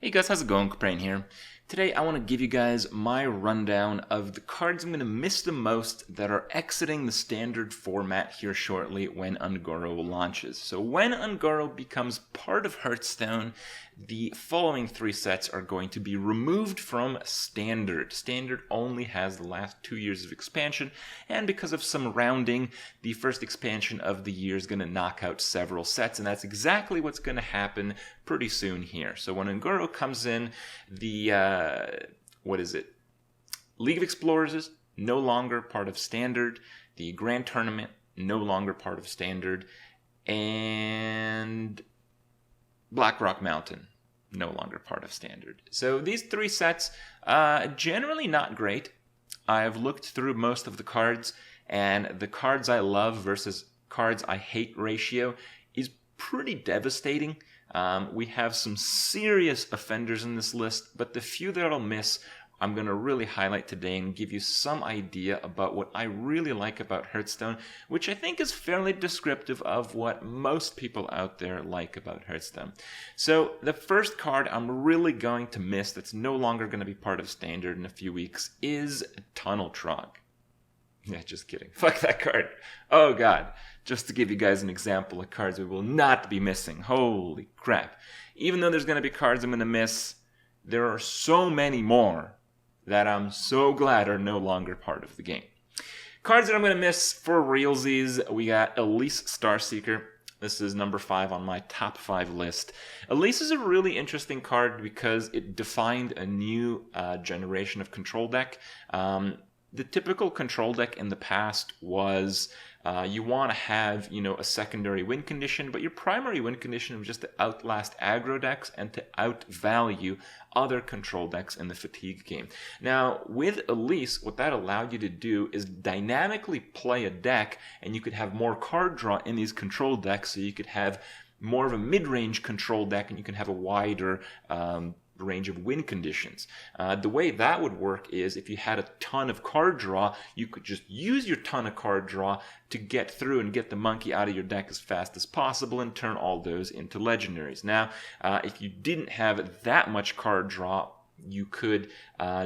Hey guys, how's it going? Kripparrian here. Today I want to give you guys my rundown of the cards I'm going to miss the most that are exiting the standard format here shortly when Un'Goro launches. So when Un'Goro becomes part of Hearthstone, the following three sets are going to be removed from Standard. Standard only has the last 2 years of expansion, and because of some rounding, the first expansion of the year is going to knock out several sets, and that's exactly what's going to happen pretty soon here. So when Un'Goro comes in, the League of Explorers is no longer part of Standard. The Grand Tournament, no longer part of Standard. And Blackrock Mountain, no longer part of Standard. So these three sets, generally not great. I've looked through most of the cards, and the cards I love versus cards I hate ratio is pretty devastating. We have some serious offenders in this list, but the few that I'll miss, I'm going to really highlight today and give you some idea about what I really like about Hearthstone, which I think is fairly descriptive of what most people out there like about Hearthstone. So the first card I'm really going to miss that's no longer going to be part of Standard in a few weeks is Tunnel Trog. Yeah, just kidding. Fuck that card. Oh god. Just to give you guys an example of cards we will not be missing. Holy crap. Even though there's going to be cards I'm going to miss, there are so many more that I'm so glad are no longer part of the game. Cards that I'm going to miss for realsies, we got Elise Starseeker. This is number 5 on my top 5 list. Elise is a really interesting card because it defined a new generation of control deck. The typical control deck in the past was you want to have, a secondary win condition, but your primary win condition was just to outlast aggro decks and to outvalue other control decks in the fatigue game. Now, with Elise, what that allowed you to do is dynamically play a deck, and you could have more card draw in these control decks, so you could have more of a mid-range control deck, and you can have a wider range of win conditions. The way that would work is if you had a ton of card draw, you could just use your ton of card draw to get through and get the monkey out of your deck as fast as possible and turn all those into legendaries. Now, if you didn't have that much card draw, you could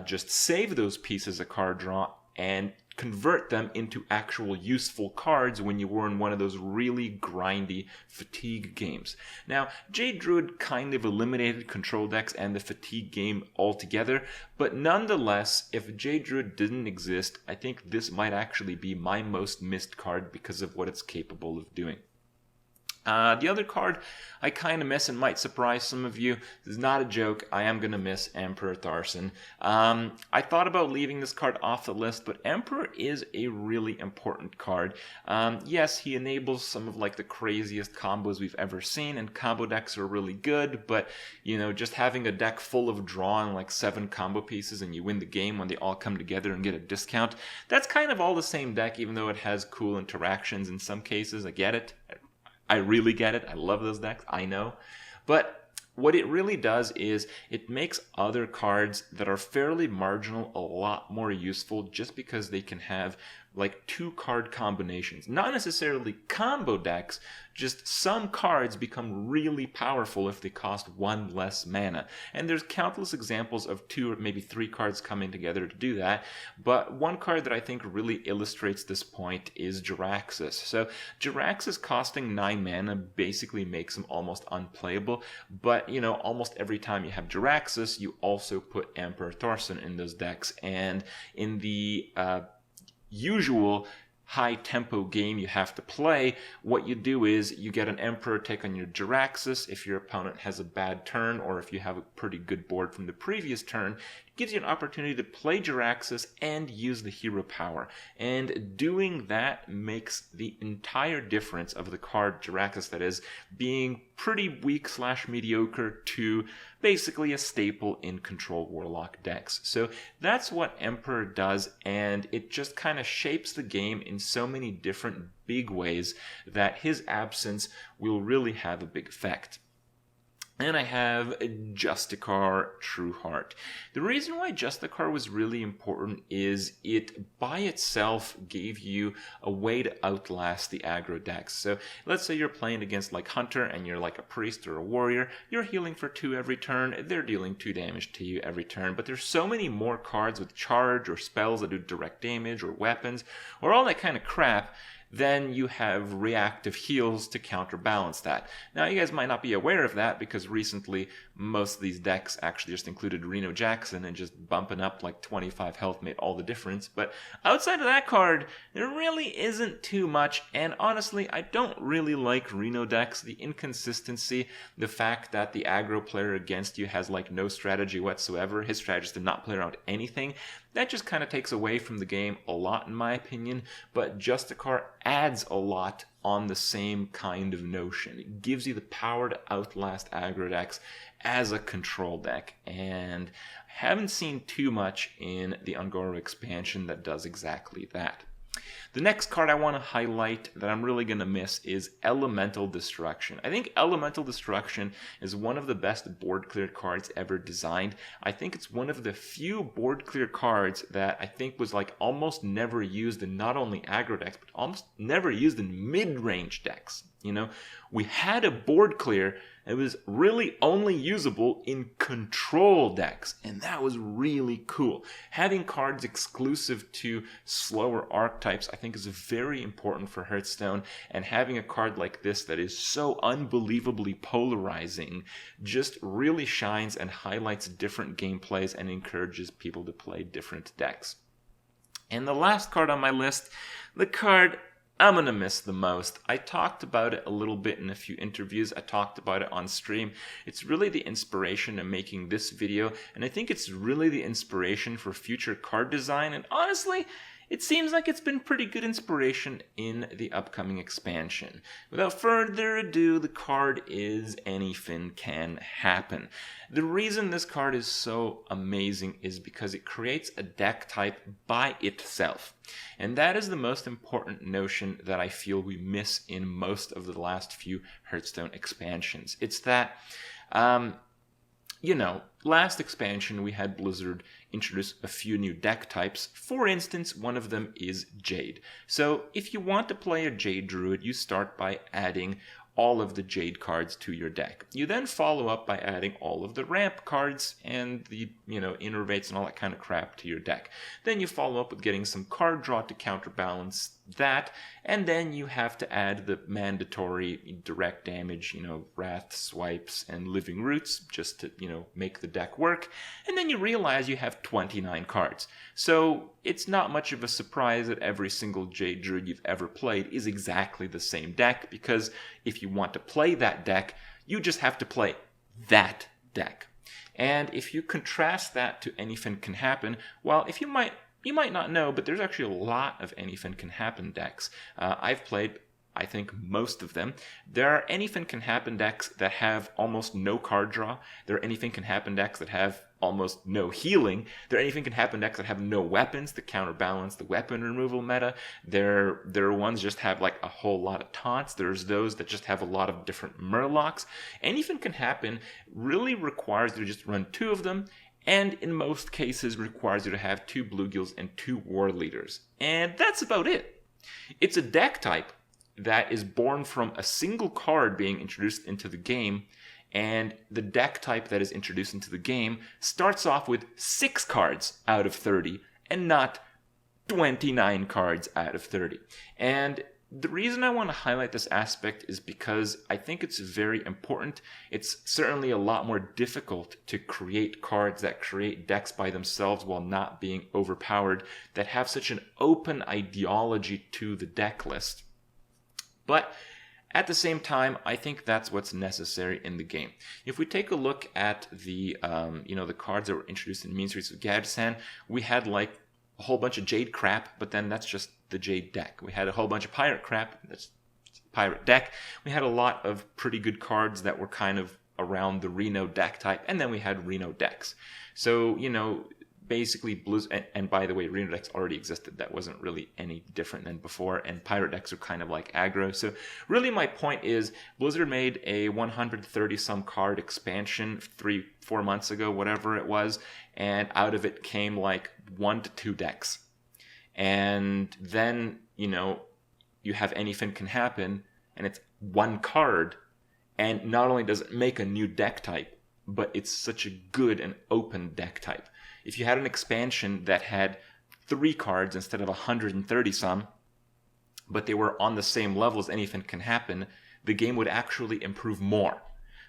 just save those pieces of card draw and convert them into actual useful cards when you were in one of those really grindy fatigue games. Now, Jade Druid kind of eliminated control decks and the fatigue game altogether, but nonetheless, if Jade Druid didn't exist, I think this might actually be my most missed card because of what it's capable of doing. The other card I kind of miss and might surprise some of you. This is not a joke. I am going to miss Emperor Tharson. I thought about leaving this card off the list, but Emperor is a really important card. Yes, he enables some of the craziest combos we've ever seen, and combo decks are really good, but just having a deck full of draw and 7 combo pieces and you win the game when they all come together and get a discount, that's kind of all the same deck, even though it has cool interactions in some cases. I get it. I really get it. I love those decks. I know. But what it really does is it makes other cards that are fairly marginal a lot more useful just because they can have 2 card combinations. Not necessarily combo decks, just some cards become really powerful if they cost 1 less mana. And there's countless examples of 2 or maybe 3 cards coming together to do that. But one card that I think really illustrates this point is Jaraxxus. So Jaraxxus costing 9 mana basically makes him almost unplayable. But, almost every time you have Jaraxxus, you also put Emperor Tharson in those decks. And in the usual high tempo game you have to play, what you do is you get an Emperor take on your Jaraxxus if your opponent has a bad turn, or if you have a pretty good board from the previous turn. It gives you an opportunity to play Jaraxxus and use the hero power, and doing that makes the entire difference of the card Jaraxxus, that is, being pretty weak / mediocre to basically a staple in control warlock decks. So that's what Emperor does, and it just kind of shapes the game in so many different big ways that his absence will really have a big effect. And I have Justicar Trueheart. The reason why Justicar was really important is it by itself gave you a way to outlast the aggro decks. So let's say you're playing against like Hunter and you're like a priest or a warrior. You're healing for 2 every turn. They're dealing 2 damage to you every turn. But there's so many more cards with charge or spells that do direct damage or weapons or all that kind of crap. Then you have reactive heals to counterbalance that. Now, you guys might not be aware of that because recently most of these decks actually just included Reno Jackson, and just bumping up like 25 health made all the difference. But outside of that card, there really isn't too much, and honestly, I don't really like Reno decks. The inconsistency, the fact that the aggro player against you has like no strategy whatsoever, his strategy is to not play around anything, that just kind of takes away from the game a lot in my opinion. But Justicar adds a lot on the same kind of notion. It gives you the power to outlast aggro decks as a control deck, and I haven't seen too much in the Un'Goro expansion that does exactly that. The next card I want to highlight that I'm really going to miss is Elemental Destruction. I think Elemental Destruction is one of the best board clear cards ever designed. I think it's one of the few board clear cards that I think was like almost never used in not only aggro decks, but almost never used in mid-range decks. You know, we had a board clear. It was really only usable in control decks, and that was really cool. Having cards exclusive to slower archetypes, I think, is very important for Hearthstone, and having a card like this that is so unbelievably polarizing just really shines and highlights different gameplays and encourages people to play different decks. And the last card on my list, the card I'm going to miss the most. I talked about it a little bit in a few interviews. I talked about it on stream. It's really the inspiration in making this video, and I think it's really the inspiration for future card design, and honestly, it seems like it's been pretty good inspiration in the upcoming expansion. Without further ado, the card is Anything Can Happen. The reason this card is so amazing is because it creates a deck type by itself. And that is the most important notion that I feel we miss in most of the last few Hearthstone expansions. It's that, last expansion we had Blizzard introduce a few new deck types. For instance, one of them is Jade. So if you want to play a Jade Druid, you start by adding all of the Jade cards to your deck. You then follow up by adding all of the ramp cards and the, innervates and all that kind of crap to your deck. Then you follow up with getting some card draw to counterbalance that, and then you have to add the mandatory direct damage, Wrath, Swipes, and Living Roots just to, make the deck work. And then you realize you have 29 cards. So it's not much of a surprise that every single Jade Druid you've ever played is exactly the same deck, because if you want to play that deck, you just have to play that deck. And if you contrast that to Anything Can Happen, well, you might not know, but there's actually a lot of Anything Can Happen decks. I've played, I think, most of them. There are Anything Can Happen decks that have almost no card draw. There are Anything Can Happen decks that have almost no healing. There are Anything Can Happen decks that have no weapons to counterbalance the weapon removal meta. There are ones just have like a whole lot of taunts. There's those that just have a lot of different murlocs. Anything Can Happen really requires you to just run 2 of them, and in most cases requires you to have 2 bluegills and 2 war leaders. And that's about it. It's a deck type that is born from a single card being introduced into the game, and the deck type that is introduced into the game starts off with 6 cards out of 30 and not 29 cards out of 30. And the reason I want to highlight this aspect is because I think it's very important. It's certainly a lot more difficult to create cards that create decks by themselves while not being overpowered, that have such an open ideology to the deck list. But at the same time, I think that's what's necessary in the game. If we take a look at the cards that were introduced in Mean Streets of Gadgesan, we had like a whole bunch of Jade crap, but then that's just the Jade deck. We had a whole bunch of Pirate crap, that's Pirate deck. We had a lot of pretty good cards that were kind of around the Reno deck type, and then we had Reno decks. So, basically Blizzard, and by the way, arena decks already existed. That wasn't really any different than before, and pirate decks are kind of like aggro. So really my point is Blizzard made a 130 some card expansion 3-4 months ago, whatever it was, and out of it came like 1 to 2 decks. And then, you know, you have Anything Can Happen, and it's 1 card, and not only does it make a new deck type, but it's such a good and open deck type. If you had an expansion that had 3 cards instead of 130 some, but they were on the same level as Anything Can Happen, the game would actually improve more.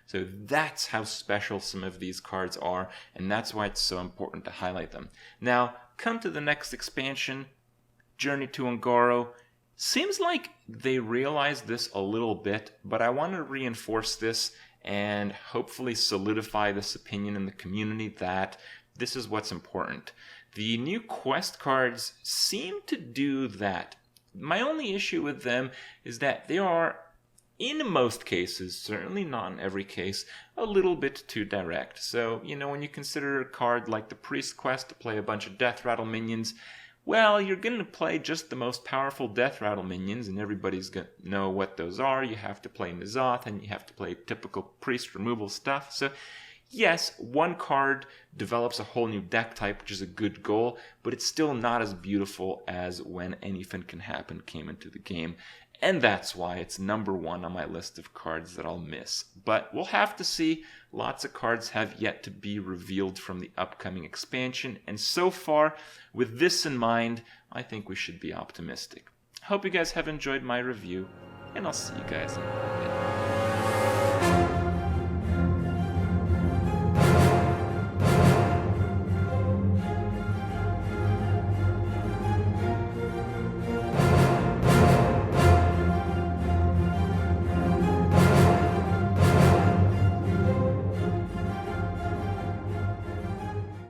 So that's how special some of these cards are, and that's why it's so important to highlight them. Now, come to the next expansion, Journey to Un'Goro. Seems like they realized this a little bit, but I want to reinforce this and hopefully solidify this opinion in the community that this is what's important. The new quest cards seem to do that. My only issue with them is that they are, in most cases, certainly not in every case, a little bit too direct. So, you know, when you consider a card like the Priest Quest to play a bunch of Death Rattle minions, well, you're going to play just the most powerful Death Rattle minions, and everybody's going to know what those are. You have to play N'Zoth, and you have to play typical priest removal stuff. So, yes, 1 card develops a whole new deck type, which is a good goal, but it's still not as beautiful as when Anything Can Happen came into the game. And that's why it's number 1 on my list of cards that I'll miss. But we'll have to see. Lots of cards have yet to be revealed from the upcoming expansion. And so far, with this in mind, I think we should be optimistic. Hope you guys have enjoyed my review, and I'll see you guys in a little bit.